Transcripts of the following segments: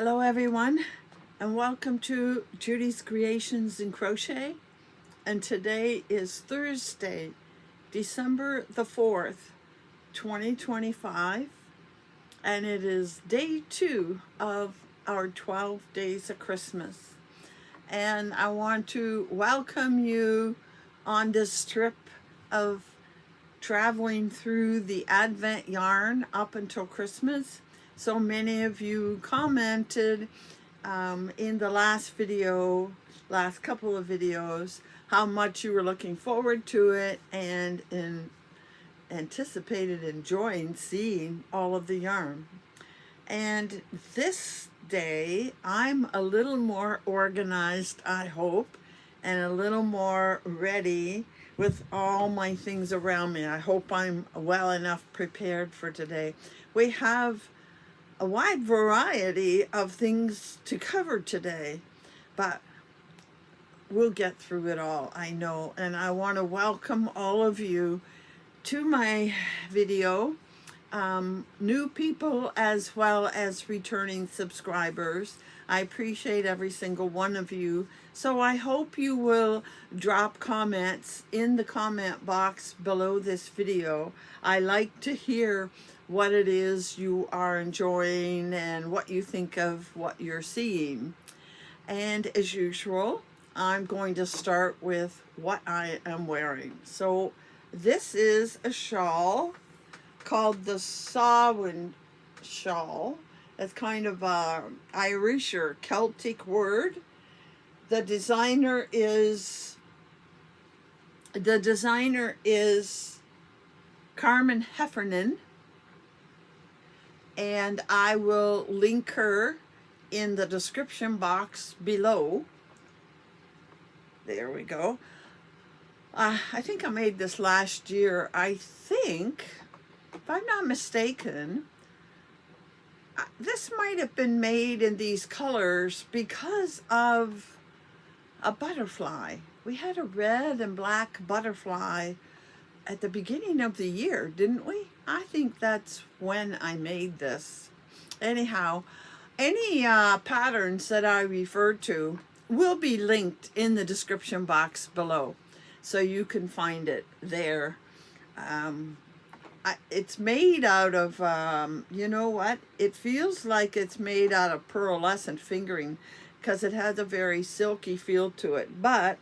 Hello everyone, and welcome to Judy's Creations in Crochet. And today is Thursday, December the 4th, 2025, and it is day 2 of our 12 days of Christmas. And I want to welcome you on this trip of traveling through the Advent yarn up until Christmas. So many of you commented in the last couple of videos, how much you were looking forward to it and anticipated enjoying seeing all of the yarn. And this day, I'm a little more organized, I hope, and a little more ready with all my things around me. I hope I'm well enough prepared for today. We have a wide variety of things to cover today, but we'll get through it all, I know. And I want to welcome all of you to my video, new people as well as returning subscribers. I appreciate every single one of you. So I hope you will drop comments in the comment box below this video. I like to hear what it is you are enjoying and what you think of what you're seeing. And as usual, I'm going to start with what I am wearing. So this is a shawl called the Samhain shawl. It's kind of a Irish or Celtic word. The designer is Carmen Heffernan, and I will link her in the description box below. There we go. I think I made this last year. I think, if I'm not mistaken, this might have been made in these colors because of a butterfly. We had a red and black butterfly at the beginning of the year, didn't we? I think that's when I made this. Anyhow, any patterns that I refer to will be linked in the description box below, so you can find it there. It's made out of, you know what? It feels like it's made out of pearlescent fingering because it has a very silky feel to it. But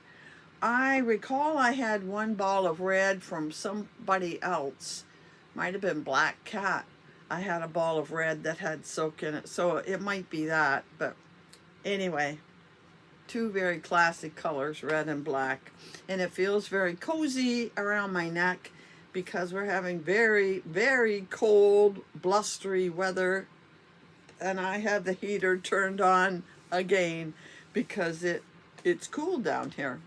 I recall I had one ball of red from somebody else. Might have been Black Cat. I had a ball of red that had silk in it, so it might be that. But anyway, two very classic colors, red and black. And it feels very cozy around my neck because we're having very, very cold, blustery weather. And I have the heater turned on again because it's cool down here.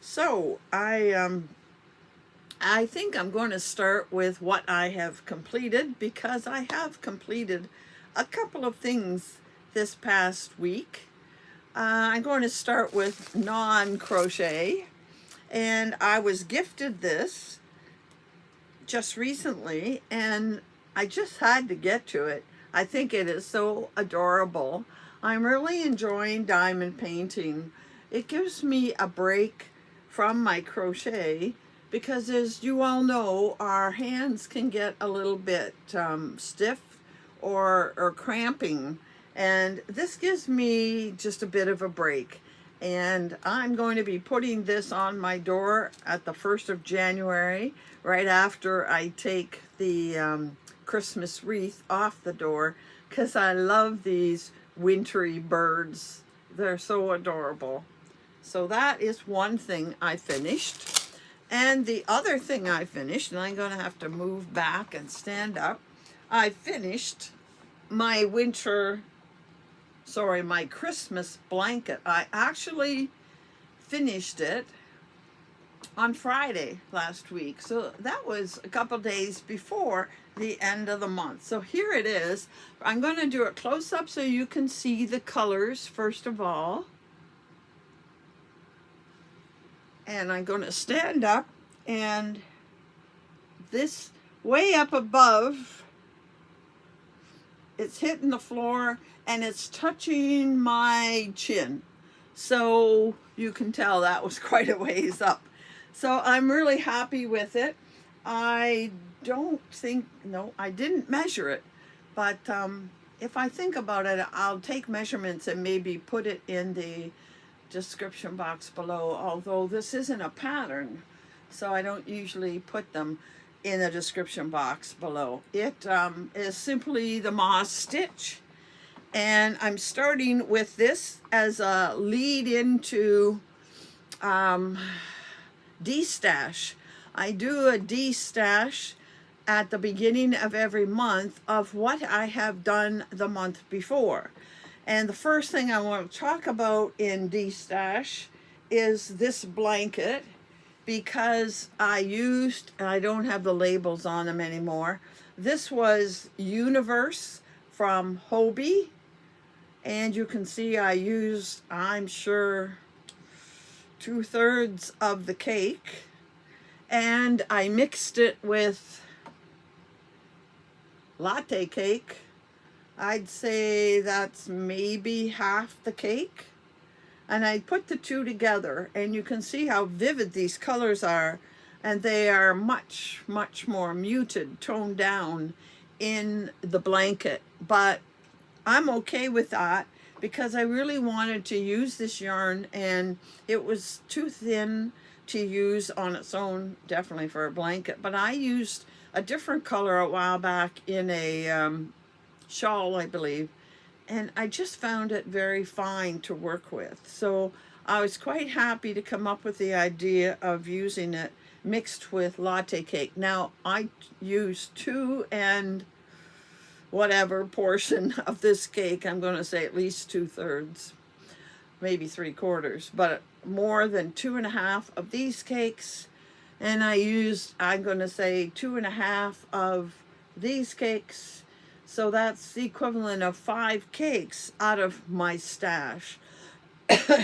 So I think I'm going to start with what I have completed, because I have completed a couple of things this past week. I'm going to start with non-crochet, and I was gifted this just recently and I just had to get to it. I think it is so adorable. I'm really enjoying diamond painting. It gives me a break from my crochet because, as you all know, our hands can get a little bit stiff or cramping, and this gives me just a bit of a break. And I'm going to be putting this on my door at the 1st of January, right after I take the Christmas wreath off the door, because I love these wintry birds. They're so adorable. So that is one thing I finished. And the other thing I finished, and I'm going to have to move back and stand up, I finished my my Christmas blanket. I actually finished it on Friday last week. So that was a couple days before the end of the month. So here it is. I'm going to do it close up so you can see the colors first of all. And I'm going to stand up, and this way up above it's hitting the floor and it's touching my chin. So you can tell that was quite a ways up. So I'm really happy with it. I don't think, no, I didn't measure it, but if I think about it, I'll take measurements and maybe put it in the description box below, although this isn't a pattern, so I don't usually put them in the description box below. It is simply the moss stitch, and I'm starting with this as a lead into D-stash. I do a D-stash at the beginning of every month of what I have done the month before. And the first thing I want to talk about in D-stash is this blanket, because I used, and I don't have the labels on them anymore. This was Universe from Hobie, and you can see I used, I'm sure, 2/3 of the cake, and I mixed it with latte cake. I'd say that's maybe half the cake. And I put the two together, and you can see how vivid these colors are, and they are much, much more muted, toned down in the blanket. But I'm okay with that because I really wanted to use this yarn, and it was too thin to use on its own, definitely for a blanket. But I used a different color a while back in a shawl, I believe, and I just found it very fine to work with. So I was quite happy to come up with the idea of using it mixed with latte cake. Now I used 2 and whatever portion of this cake. I'm going to say at least 2/3, maybe 3/4, but more than 2.5 of these cakes. And I used, I'm going to say 2.5 of these cakes. So that's the equivalent of 5 cakes out of my stash.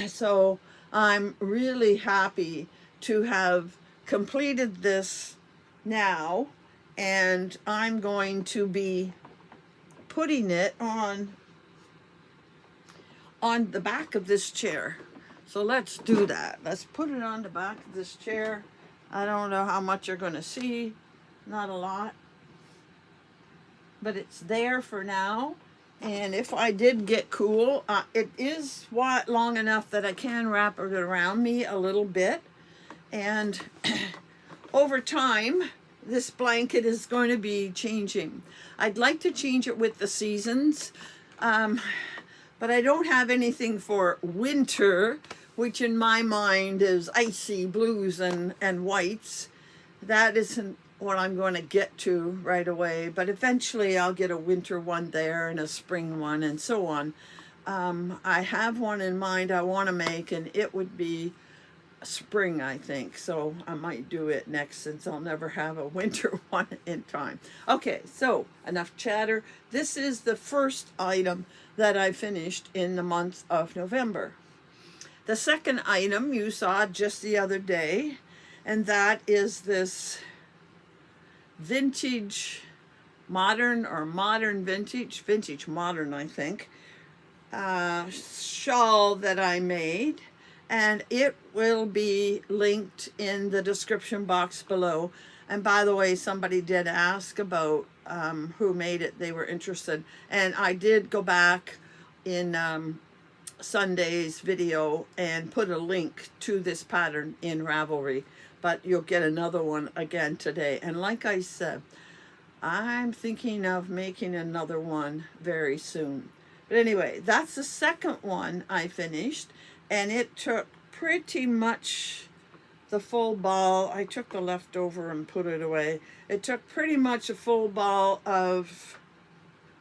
So I'm really happy to have completed this now, and I'm going to be putting it on the back of this chair. So let's do that. Let's put it on the back of this chair. I don't know how much you're going to see, not a lot, but it's there for now. And if I did get cool, it is long enough that I can wrap it around me a little bit. And over time, this blanket is going to be changing. I'd like to change it with the seasons, but I don't have anything for winter, which in my mind is icy blues and whites. That isn't what I'm going to get to right away, but eventually I'll get a winter one there and a spring one and so on. I have one in mind I want to make, and it would be spring, I think, so I might do it next, since I'll never have a winter one in time. Okay, so enough chatter. This is the first item that I finished in the month of November. The second item you saw just the other day, and that is this vintage modern, or modern vintage modern, I think, shawl that I made, and it will be linked in the description box below. And by the way, somebody did ask about who made it. They were interested, and I did go back in Sunday's video and put a link to this pattern in Ravelry, but you'll get another one again today. And like I said, I'm thinking of making another one very soon. But anyway, that's the second one I finished, and it took pretty much the full ball. I took the leftover and put it away. It took pretty much a full ball of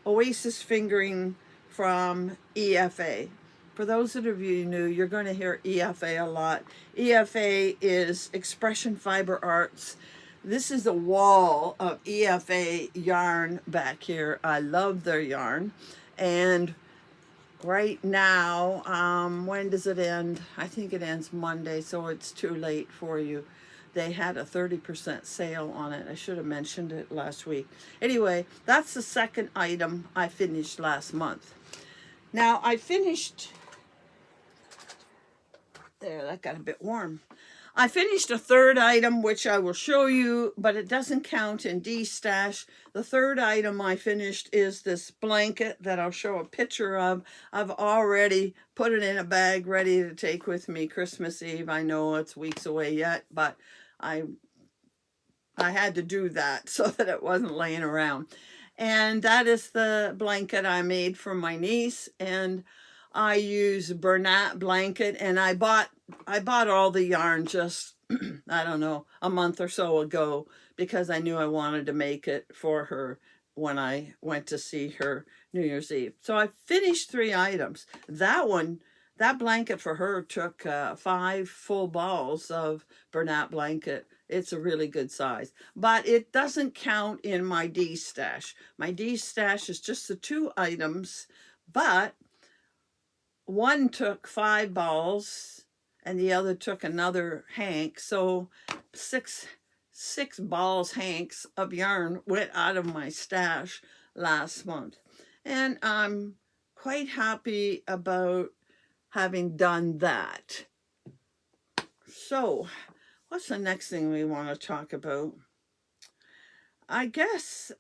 Oasis fingering from EFA. For those of you new, you're going to hear EFA a lot. EFA is Expression Fiber Arts. This is a wall of EFA yarn back here. I love their yarn. And right now, when does it end? I think it ends Monday, so it's too late for you they had a 30% sale on it. I should have mentioned it last week. Anyway, that's the second item I finished last month. Now I finished, there, that got a bit warm. I finished a third item, which I will show you, but it doesn't count in D-Stash. The third item I finished is this blanket that I'll show a picture of. I've already put it in a bag ready to take with me Christmas Eve. I know it's weeks away yet, but I had to do that so that it wasn't laying around. And that is the blanket I made for my niece, and I use Bernat blanket, and I bought all the yarn just I don't know, a month or so ago, because I knew I wanted to make it for her when I went to see her New Year's Eve. So I finished 3 items. That blanket for her took 5 full balls of Bernat blanket. It's a really good size, but it doesn't count in my D-Stash. My D-Stash is just the 2 items, but one took 5 balls and the other took another hank. So six balls hanks of yarn went out of my stash last month. And I'm quite happy about having done that. So what's the next thing we want to talk about? I guess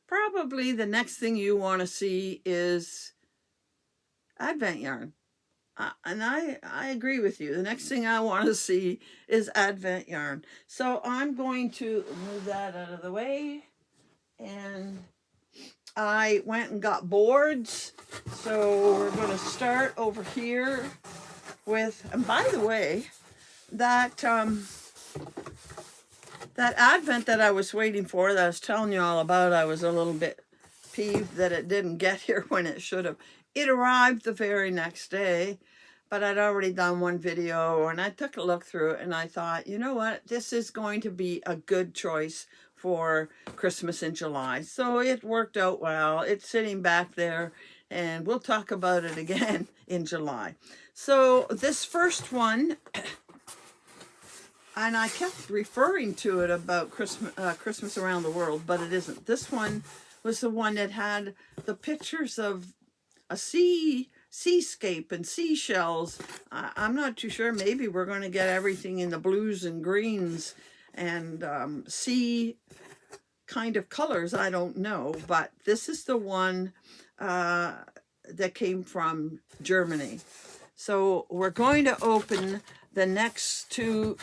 probably the next thing you want to see is Advent yarn. And I agree with you. The next thing I want to see is Advent yarn. So I'm going to move that out of the way. And I went and got boards. So we're going to start over here with, and by the way, that Advent that I was waiting for, that I was telling you all about, I was a little bit peeved that it didn't get here when it should have. It arrived the very next day, but I'd already done one video, and I took a look through it, and I thought, you know what, this is going to be a good choice for Christmas in July. So it worked out well. It's sitting back there, and we'll talk about it again in July. So this first one, and I kept referring to it about Christmas around the world, but it isn't. This one was the one that had the pictures of a seascape and seashells. I'm not too sure. Maybe we're going to get everything in the blues and greens and sea kind of colors. I don't know. But this is the one that came from Germany. So we're going to open the next 2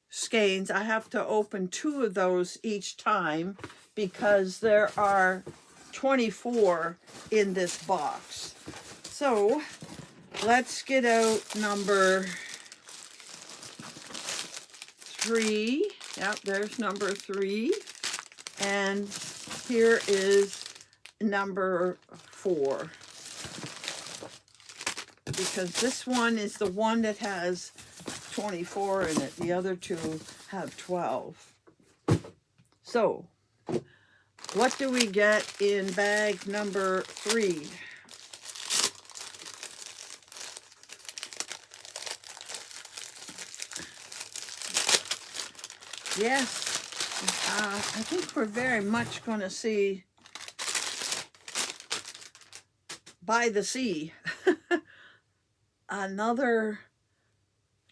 skeins. I have to open 2 of those each time because there are 24 in this box. So let's get out number 3. Yep, there's number 3. And here is number 4. Because this one is the one that has 24 in it. The other 2 have 12. So what do we get in bag number 3? Yes, I think we're very much going to see By the Sea. Another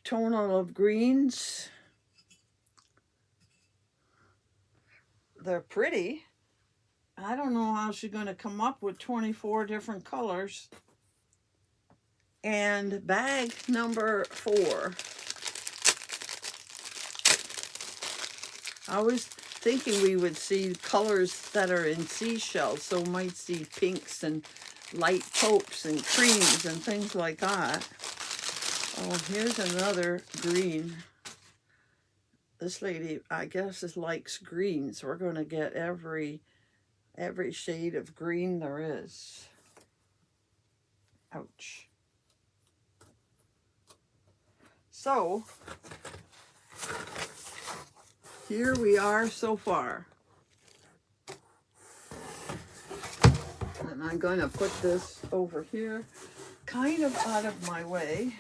tonal of greens. They're pretty. I don't know how she's going to come up with 24 different colors. And bag number 4. I was thinking we would see colors that are in seashells, so we might see pinks and light taupes and creams and things like that. Oh, here's another green. This lady, I guess, likes greens. We're going to get every shade of green there is. Ouch. So here we are so far. And I'm going to put this over here, kind of out of my way,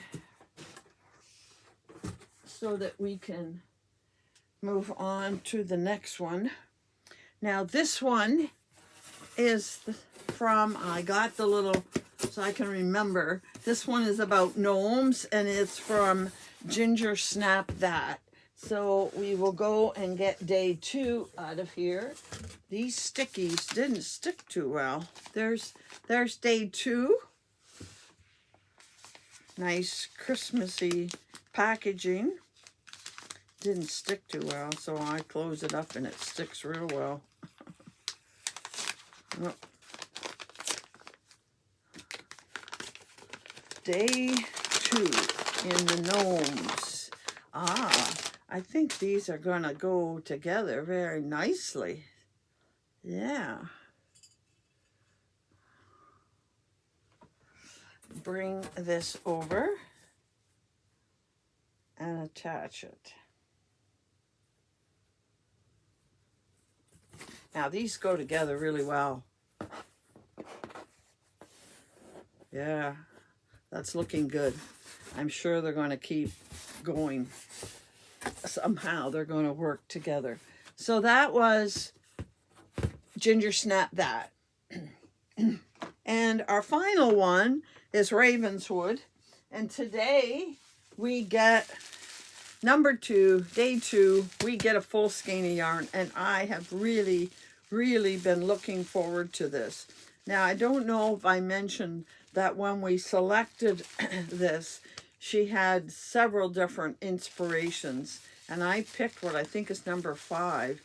so that we can move on to the next one. Now this one is from, I got the little, so I can remember. This one is about gnomes, and it's from Ginger Snap That. So we will go and get day 2 out of here. These stickies didn't stick too well. There's day 2. Nice Christmassy packaging. Didn't stick too well, so I close it up and it sticks real well. Oh. Day 2 in the gnomes. I think these are gonna go together very nicely. Yeah. Bring this over and attach it. Now these go together really well. Yeah, that's looking good. I'm sure they're going to keep going. Somehow they're going to work together. So that was Ginger Snap That. And our final one is Ravenswood. And today we get number 2, day 2, we get a full skein of yarn. And I have really been looking forward to this. Now, I don't know if I mentioned that when we selected this, she had several different inspirations. And I picked what I think is number 5,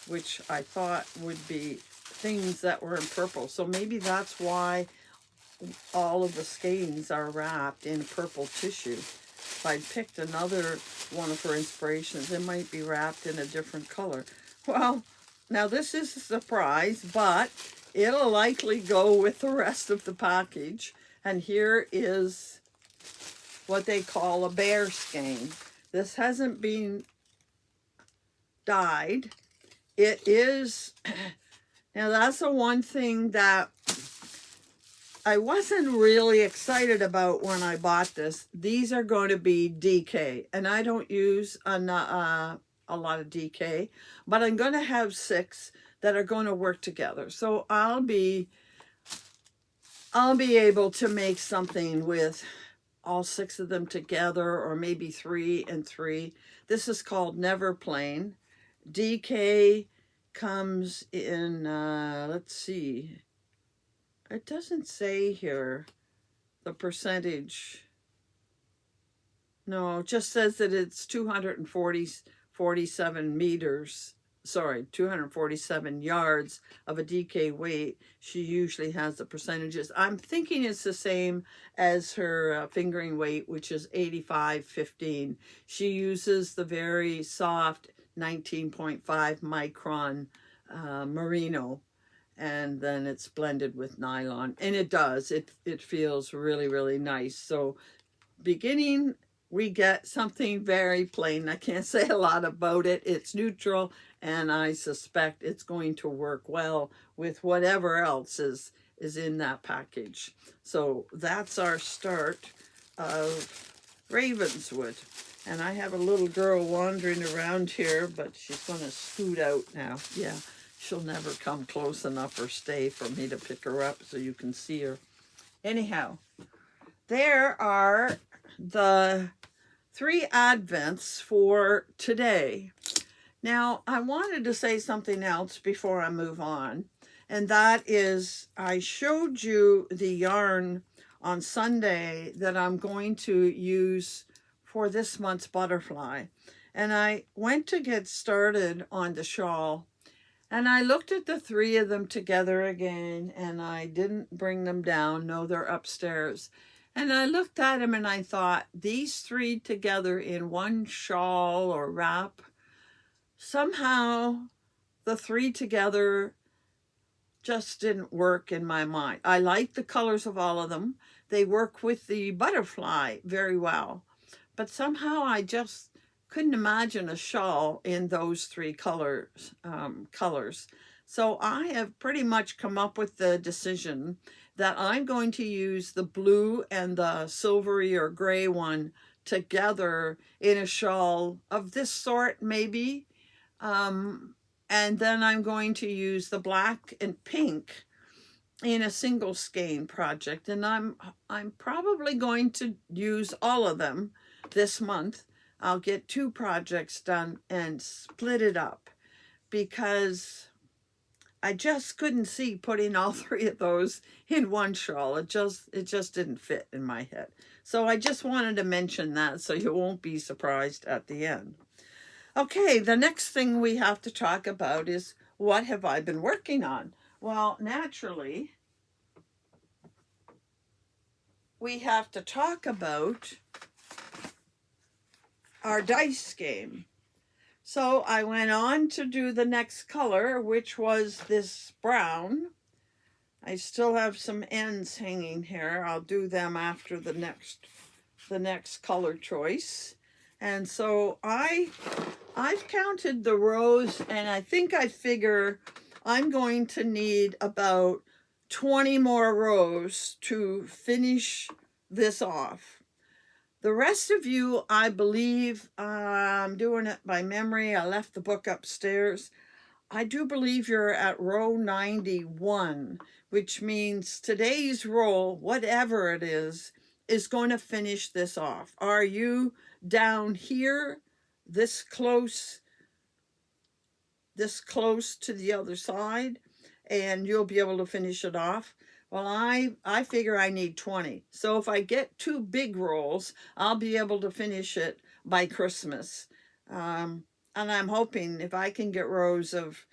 which I thought would be things that were in purple. So maybe that's why all of the skeins are wrapped in purple tissue. If I picked another one of her inspirations, it might be wrapped in a different color. Well, now this is a surprise, but it'll likely go with the rest of the package. And here is what they call a bear skein. This hasn't been dyed. It is, now that's the one thing that I wasn't really excited about when I bought this. These are going to be DK, and I don't use a lot of DK, but I'm going to have 6 that are going to work together. So I'll be able to make something with all 6 of them together, or maybe 3 and 3. This is called Never Plain. DK comes in, let's see, it doesn't say here the percentage. No, it just says that it's 247 meters, sorry, 247 yards of a DK weight. She usually has the percentages. I'm thinking it's the same as her fingering weight, which is 85-15. She uses the very soft 19.5 micron merino, and then it's blended with nylon, and it does. It feels really nice. So beginning, we get something very plain. I can't say a lot about it. It's neutral, and I suspect it's going to work well with whatever else is in that package. So that's our start of Ravenswood. And I have a little girl wandering around here, but she's going to scoot out now. Yeah, she'll never come close enough or stay for me to pick her up so you can see her. Anyhow, there are the 3 advents for today. Now, I wanted to say something else before I move on, and that is I showed you the yarn on Sunday that I'm going to use for this month's butterfly. And I went to get started on the shawl, and I looked at the 3 of them together again, and I didn't bring them down. No, they're upstairs. And I looked at them and I thought, these 3 together in one shawl or wrap, somehow the 3 together just didn't work in my mind. I like the colors of all of them. They work with the butterfly very well. But somehow I just couldn't imagine a shawl in those 3 colors. So I have pretty much come up with the decision that I'm going to use the blue and the silvery or gray one together in a shawl of this sort, maybe. And then I'm going to use the black and pink in a single skein project, and I'm probably going to use all of them this month. I'll get 2 projects done and split it up, because I just couldn't see putting all 3 of those in one shawl. It just didn't fit in my head. So I just wanted to mention that so you won't be surprised at the end. Okay, the next thing we have to talk about is, what have I been working on? Well, naturally, we have to talk about our dice game. So I went on to do the next color, which was this brown. I still have some ends hanging here. I'll do them after the next color choice. And so I've counted the rows, and I think I figure I'm going to need about 20 more rows to finish this off. The rest of you, I believe, I'm doing it by memory. I left the book upstairs. I do believe you're at row 91, which means today's roll, whatever it is going to finish this off. Are you down here, this close to the other side, and you'll be able to finish it off? Well, I figure I need 20. So if I get 2 big rolls, I'll be able to finish it by Christmas. And I'm hoping if I can get rows of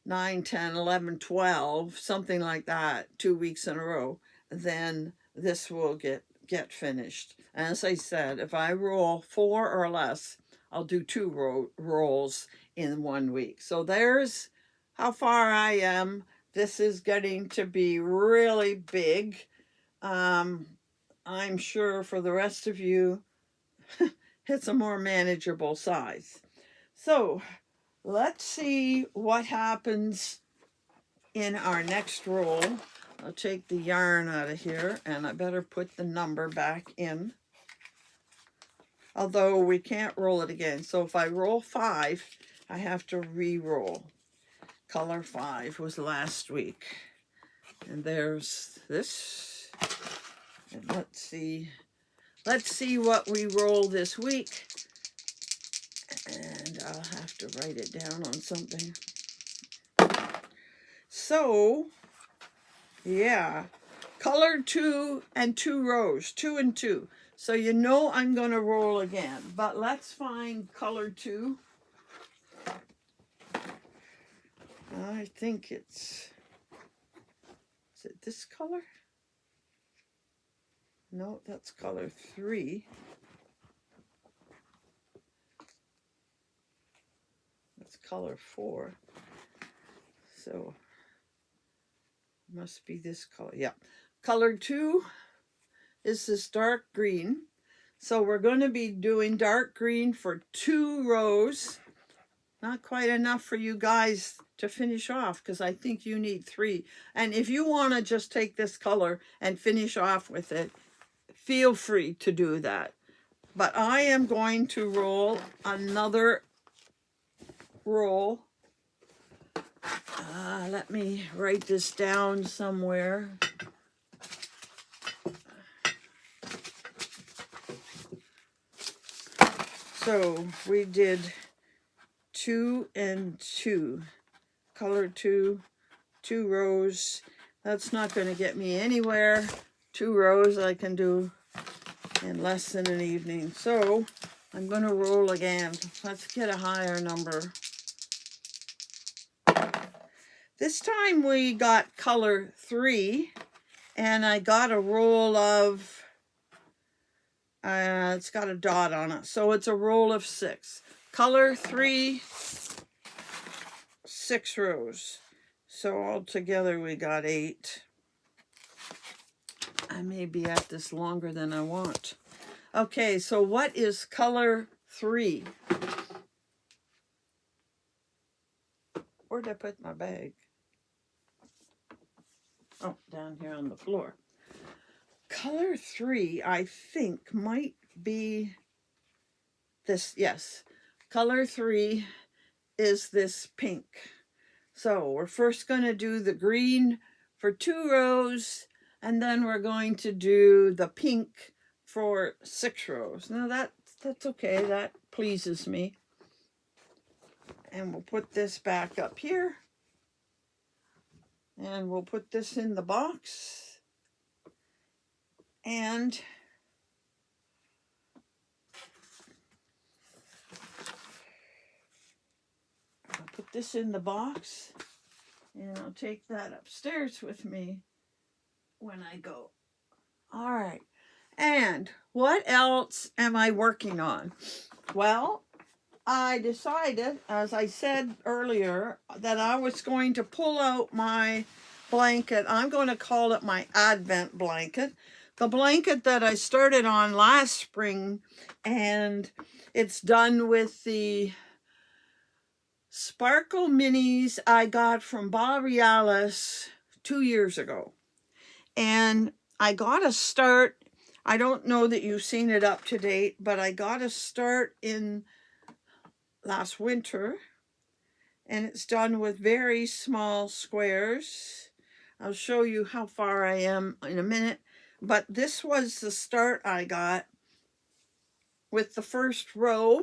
9, 10, 11, 12, something like that, 2 weeks in a row, then this will get finished. And as I said, if I roll 4 or less, I'll do 2 rolls in 1 week. So there's how far I am. This is getting to be really big. I'm sure for the rest of you, it's a more manageable size. So let's see what happens in our next roll. I'll take the yarn out of here, and I better put the number back in. Although we can't roll it again. So if I roll 5, I have to re-roll. Color 5 was last week. And there's this. And let's see what we roll this week. And I'll have to write it down on something. So, yeah, color 2 and 2 rows, 2 and 2. So you know I'm going to roll again. But let's find color 2. I think is it this color? No, that's color 3. That's color 4. So must be this color. Yeah. Color 2 is this dark green. So we're going to be doing dark green for 2 rows. Not quite enough for you guys to finish off, because I think you need 3. And if you want to just take this color and finish off with it, feel free to do that. But I am going to roll another roll. Let me write this down somewhere. So we did 2 and 2, color 2, 2 rows. That's not going to get me anywhere. 2 rows I can do in less than an evening. So I'm going to roll again. Let's get a higher number. This time we got color 3, and I got a roll of, it's got a dot on it, so it's a roll of 6. Color 3, 6 rows. So altogether we got 8. I may be at this longer than I want. Okay, so what is color 3? Where'd I put my bag? Oh, down here on the floor. Color 3, I think, might be this, yes, color 3 is this pink. So we're first going to do the green for 2 rows, and then we're going to do the pink for 6 rows. Now that's okay, that pleases me. And we'll put this back up here, and we'll put this in the box, and I'll put this in the box, and I'll take that upstairs with me when I go. All right. And what else am I working on? Well, I decided, as I said earlier, that I was going to pull out my blanket. I'm going to call it my Advent blanket. The blanket that I started on last spring, and it's done with the Sparkle Minis I got from Borealis 2 years ago. And I got a start. I don't know that you've seen it up to date, but I got a start in last winter, and it's done with very small squares. I'll show you how far I am in a minute, but this was the start I got. With the first row,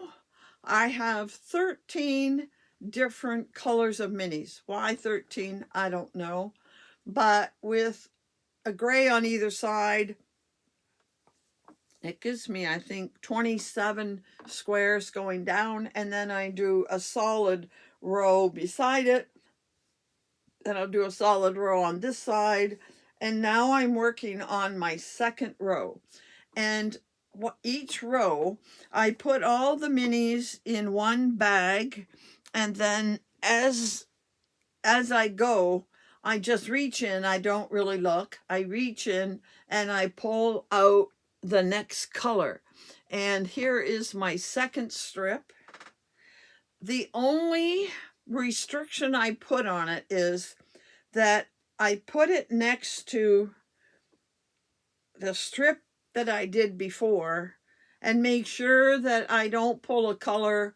I have 13 different colors of minis. Why 13? I don't know, but with a gray on either side, it gives me, I think, 27 squares going down, and then I do a solid row beside it. Then I'll do a solid row on this side, and now I'm working on my second row. And each row, I put all the minis in one bag, and then as I go, I just reach in. I don't really look. I reach in and I pull out the next color. And here is my second strip. The only restriction I put on it is that I put it next to the strip that I did before, and make sure that I don't pull a color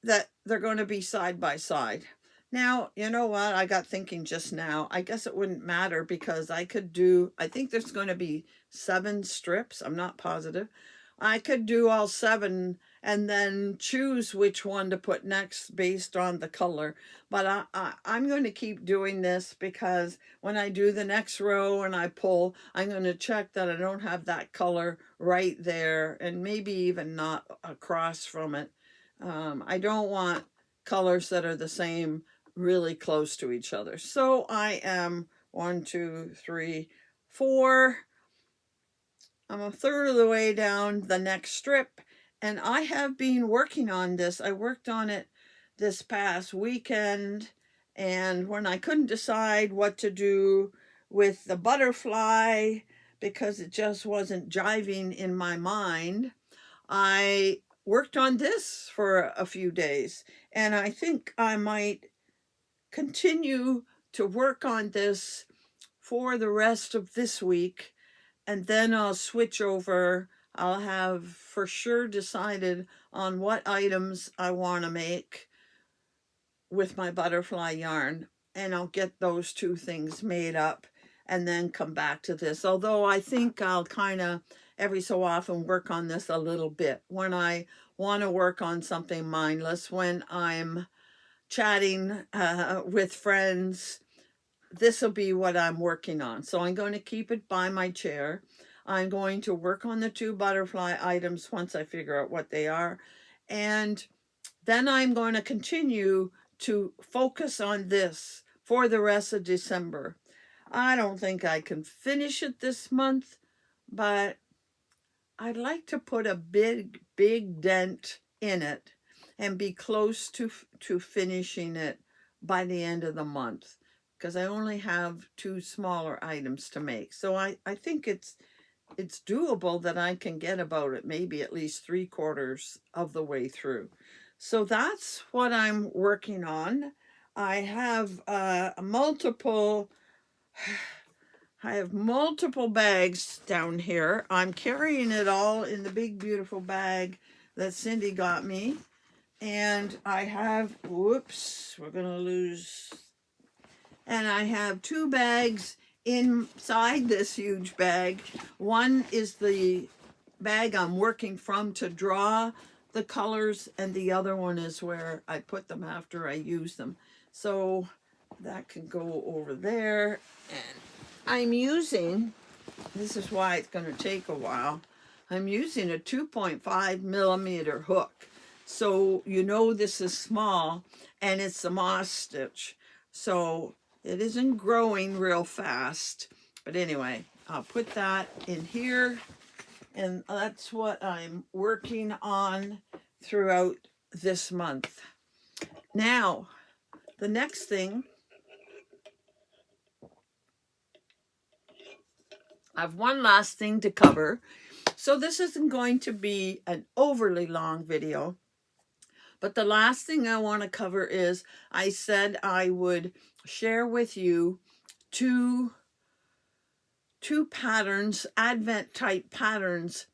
that they're going to be side by side. Now, you know what? I got thinking just now. I guess it wouldn't matter because I think there's going to be 7 strips. I'm not positive. I could do all 7 and then choose which one to put next based on the color. But I'm going to keep doing this because when I do the next row and I pull, I'm going to check that I don't have that color right there, and maybe even not across from it. I don't want colors that are the same really close to each other. So I am 1, 2, 3, 4. I'm a third of the way down the next strip, and I have been working on this. I worked on it this past weekend, and when I couldn't decide what to do with the butterfly because it just wasn't jiving in my mind, I worked on this for a few days, and I think I might continue to work on this for the rest of this week, and then I'll switch over. I'll have for sure decided on what items I want to make with my butterfly yarn, and I'll get those 2 things made up and then come back to this. Although I think I'll kind of every so often work on this a little bit when I want to work on something mindless, when I'm chatting with friends. This will be what I'm working on. So I'm going to keep it by my chair. I'm going to work on the 2 butterfly items once I figure out what they are. And then I'm going to continue to focus on this for the rest of December. I don't think I can finish it this month, but I'd like to put a big dent in it and be close to finishing it by the end of the month, because I only have 2 smaller items to make. So I think it's doable that I can get about it, maybe at least 3/4 of the way through. So that's what I'm working on. I have multiple bags down here. I'm carrying it all in the big beautiful bag that Cindy got me. And I have, whoops, we're going to lose. And I have 2 bags inside this huge bag. One is the bag I'm working from to draw the colors, and the other one is where I put them after I use them. So that can go over there. And I'm using, this is why it's going to take a while, I'm using a 2.5 millimeter hook. So you know this is small, and it's a moss stitch. So it isn't growing real fast. But anyway, I'll put that in here. And that's what I'm working on throughout this month. Now, the next thing, I have one last thing to cover. So this isn't going to be an overly long video. But the last thing I want to cover is I said I would share with you two patterns, Advent type patterns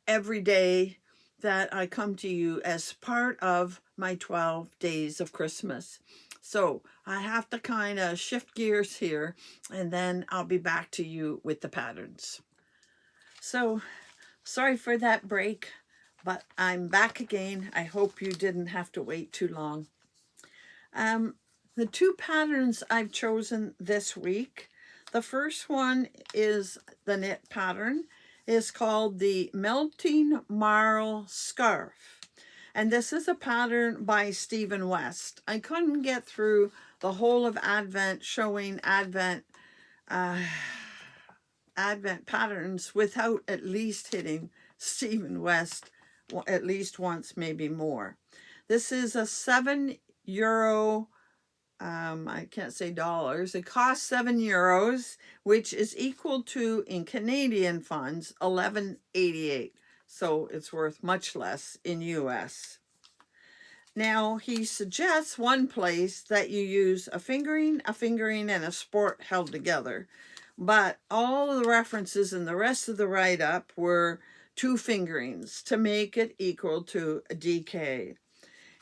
every day that I come to you as part of my 12 days of Christmas. So I have to kind of shift gears here, and then I'll be back to you with the patterns. So sorry for that break, but I'm back again. I hope you didn't have to wait too long. The 2 patterns I've chosen this week, the first one is the knit pattern, is called the Melting Marl Scarf. And this is a pattern by Stephen West. I couldn't get through the whole of Advent showing Advent patterns without at least hitting Stephen West at least once, maybe more. This is a €7, I can't say dollars. It costs €7, which is equal to, in Canadian funds, $11.88. So it's worth much less in US. Now, he suggests one place that you use a fingering, and a sport held together. But all of the references in the rest of the write-up were 2 fingerings to make it equal to a DK.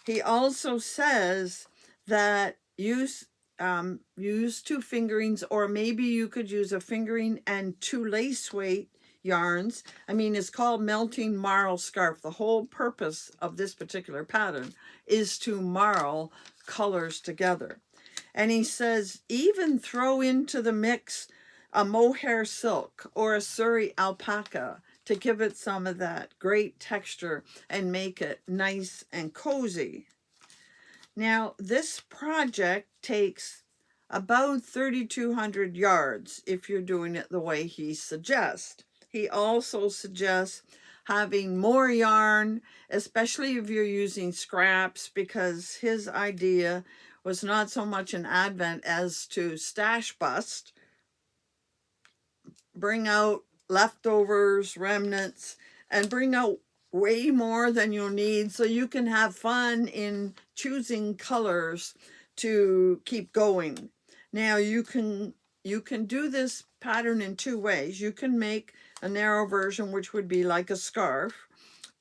He also says that use 2 fingerings, or maybe you could use a fingering and 2 lace weight yarns. I mean, it's called Melting Marl Scarf. The whole purpose of this particular pattern is to marl colors together. And he says even throw into the mix a mohair silk or a Surrey alpaca to give it some of that great texture and make it nice and cozy. Now, this project takes about 3,200 yards if you're doing it the way he suggests. He also suggests having more yarn, especially if you're using scraps, because his idea was not so much an Advent as to stash bust, bring out leftovers, remnants, and bring out way more than you'll need so you can have fun in choosing colors to keep going. Now you can do this pattern in 2 ways. You can make a narrow version, which would be like a scarf,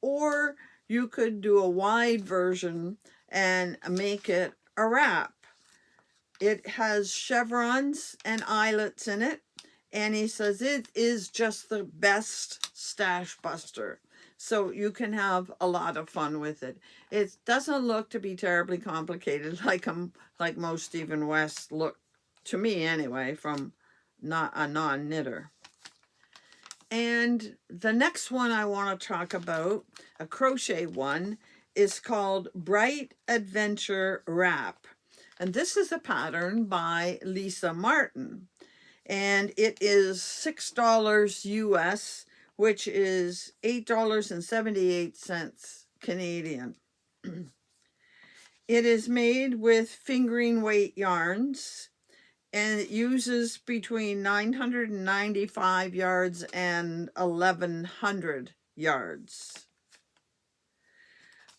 or you could do a wide version and make it a wrap. It has chevrons and eyelets in it, and he says it is just the best stash buster. So you can have a lot of fun with it. It doesn't look to be terribly complicated like most Stephen West look, to me anyway, from not a non-knitter. And the next one I want to talk about, a crochet one, is called Bright Adventure Wrap. And this is a pattern by Lisa Martin. And it is $6 US, which is $8.78 Canadian. It is made with fingering weight yarns, and it uses between 995 yards and 1,100 yards.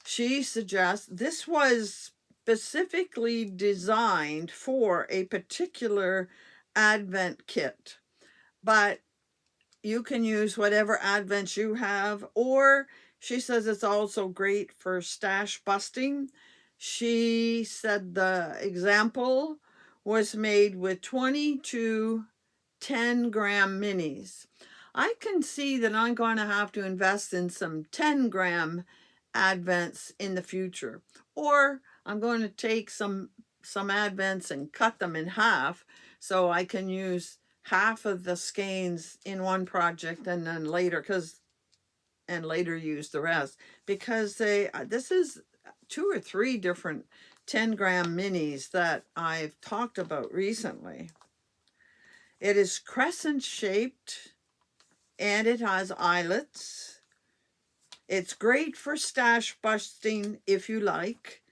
She suggests this was specifically designed for a particular Advent kit, but you can use whatever Advent you have, or She says it's also great for stash busting. She said the example was made with 20 to 10-gram minis. I can see that I'm going to have to invest in some 10-gram advents in the future. Or I'm going to take some advents and cut them in half so I can use half of the skeins in one project and then later use the rest, because this is 2 or 3 different 10-gram minis that I've talked about recently. It is crescent shaped and it has eyelets. It's great for stash busting if you like.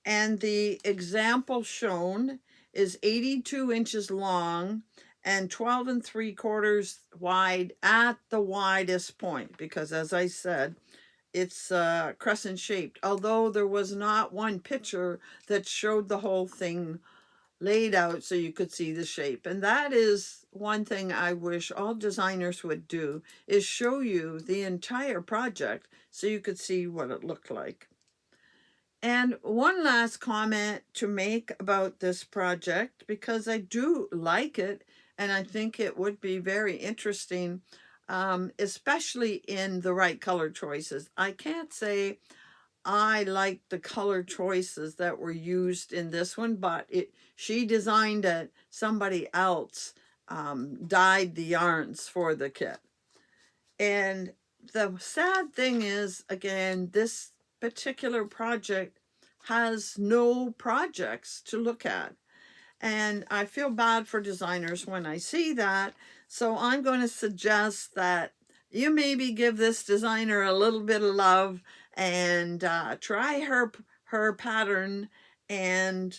And the example shown is 82 inches long and 12 3/4 wide at the widest point, because as I said, it's crescent shaped, although there was not one picture that showed the whole thing laid out so you could see the shape. And that is one thing I wish all designers would do, is show you the entire project so you could see what it looked like. And one last comment to make about this project, because I do like it and I think it would be very interesting, especially in the right color choices. I can't say I like the color choices that were used in this one, but she designed it. Somebody else dyed the yarns for the kit. And the sad thing is, again, this particular project has no projects to look at. And I feel bad for designers when I see that. So I'm going to suggest that you maybe give this designer a little bit of love and try her pattern and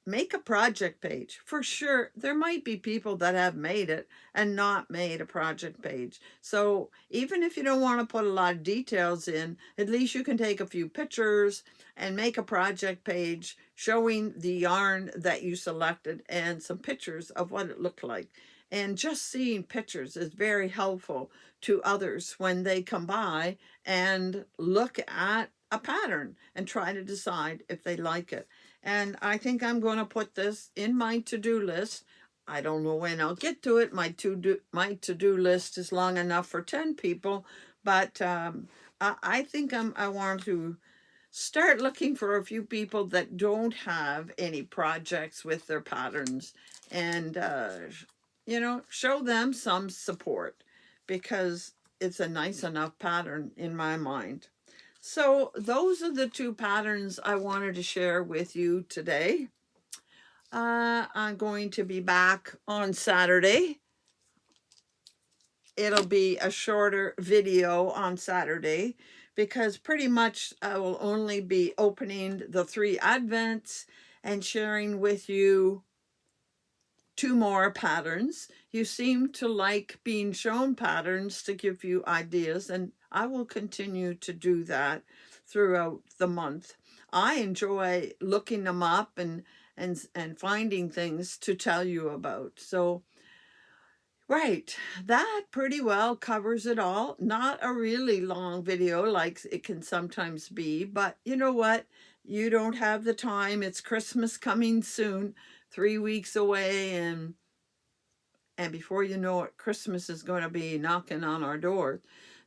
make a project page. For sure, there might be people that have made it and not made a project page. So even if you don't want to put a lot of details in, at least you can take a few pictures and make a project page showing the yarn that you selected and some pictures of what it looked like. And just seeing pictures is very helpful to others when they come by and look at a pattern and try to decide if they like it. And I think I'm going to put this in my to-do list. I don't know when I'll get to it. My to-do list is long enough for 10 people, but I think I want to start looking for a few people that don't have any projects with their patterns, and show them some support, because it's a nice enough pattern in my mind. So those are the 2 patterns I wanted to share with you today. I'm going to be back on Saturday. It'll be a shorter video on Saturday, because pretty much I will only be opening the 3 advents and sharing with you 2 more patterns. You seem to like being shown patterns to give you ideas, and I will continue to do that throughout the month. I enjoy looking them up and finding things to tell you about. So, right, that pretty well covers it all. Not a really long video like it can sometimes be, but you know what? You don't have the time. It's Christmas coming soon, 3 weeks away, and before you know it, Christmas is going to be knocking on our door.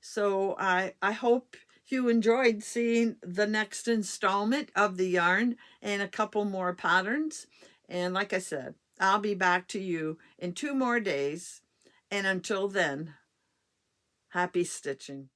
So I hope you enjoyed seeing the next installment of the yarn and a couple more patterns. And like I said, I'll be back to you in 2 more days. And until then, happy stitching.